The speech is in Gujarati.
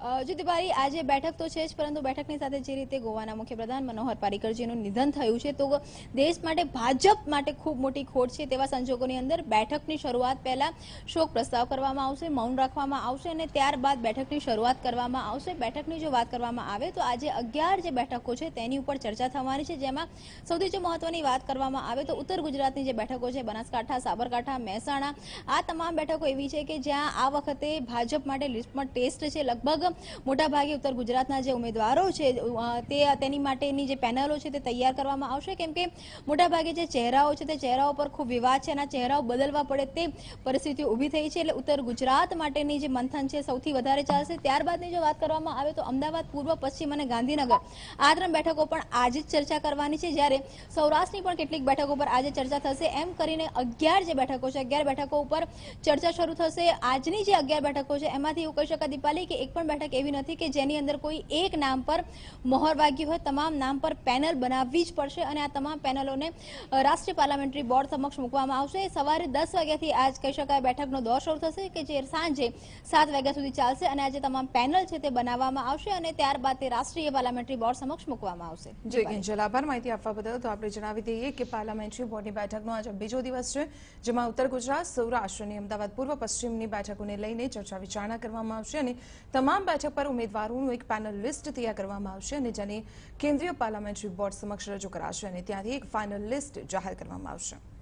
જો તિવારી આજે બેઠક તો છે જ, પરંતુ બેઠકની સાથે જે રીતે ગોવાના મુખ્યપ્રધાન મનોહર પારીકરજીનું નિધન થયું છે, તો દેશ માટે, ભાજપ માટે ખૂબ મોટી ખોટ છે. તેવા સંજોગોની અંદર બેઠકની શરૂઆત પહેલા શોક પ્રસ્તાવ કરવામાં આવશે, મૌન રાખવામાં આવશે અને ત્યારબાદ બેઠકની શરૂઆત કરવામાં આવશે. બેઠકની જો વાત કરવામાં આવે તો આજે 11 જે બેઠકો છે તેની ઉપર ચર્ચા થવાની છે, જેમાં સૌથી જો મહત્વની વાત કરવામાં આવે તો ઉત્તર ગુજરાતની જે બેઠકો છે, બનાસકાંઠા, સાબરકાંઠા, મહેસાણા, આ તમામ બેઠકો એવી છે કે જ્યાં આ વખતે ભાજપ માટે લિસ્ટમાં ટેસ્ટ છે. લગભગ મોટાભાગે ઉત્તર ગુજરાતના જે ઉમેદવારો છે તેની માટેની જે પેનલો છે તે તૈયાર કરવામાં આવશે, કેમ કે મોટાભાગે જે ચહેરાઓ છે તે ચહેરાઓ પર ખૂબ વિવાદ છે અને આ ચહેરાઓ બદલવા પડે તે પરિસ્થિતિ ઊભી થઈ છે. એટલે ઉત્તર ગુજરાત માટેની જે મંથન છે સૌથી વધારે ચાલશે. ત્યારબાદની જો વાત કરવામાં આવે તો અમદાવાદ, પૂર્વ, પશ્ચિમ અને ગાંધીનગર, આ 3 બેઠકો પણ આજે જ ચર્ચા કરવાની છે, જ્યારે સૌરાષ્ટ્રની પણ કેટલીક બેઠકો પર આજે ચર્ચા થશે. એમ કરીને 11 જે બેઠકો છે, 11 બેઠકો ઉપર ચર્ચા શરૂ થશે. આજની જે 11 બેઠકો છે એમાંથી એવું કહી શકાય દીપાલી કે એક પણ બેઠક એવી નથી કે જેની અંદર કોઈ એક નામ પર મહોર વાગી હોય. તમામ નામ પર પેનલ બનાવવી જ પડશે અને આ તમામ પેનલોને રાષ્ટ્રીય પાર્લામેન્ટરી બોર્ડ સમક્ષ મૂકવામાં આવશે. સવારે 10 વાગ્યાથી આજ કહી શકાય બેઠકનો દોર શરૂ થશે કે જે સાંજે 7 વાગ્યા સુધી ચાલશે અને આજે તમામ પેનલ છે તે બનાવવામાં આવશે અને ત્યારબાદ તે રાષ્ટ્રીય પાર્લામેન્ટરી બોર્ડ સમક્ષ મૂકવામાં આવશે. જી કિંજલ, આભાર માહિતી આપવા બદલ. તો આપણે જણાવી દઈએ કે પાર્લામેન્ટરી બોર્ડની બેઠકનો આજે બીજો દિવસ છે, જેમાં ઉત્તર ગુજરાત, સૌરાષ્ટ્ર અને અમદાવાદ, પૂર્વ, પશ્ચિમની બેઠકોને લઈને ચર્ચા વિચારણા કરવામાં આવશે અને તમામ બેઠક પર ઉમેદવારોનું એક પેનલ લિસ્ટ તૈયાર કરવામાં આવશે અને જેને કેન્દ્રીય પાર્લામેન્ટરી બોર્ડ સમક્ષ રજૂ કરાશે અને ત્યાંથી એક ફાઇનલ લિસ્ટ જાહેર કરવામાં આવશે.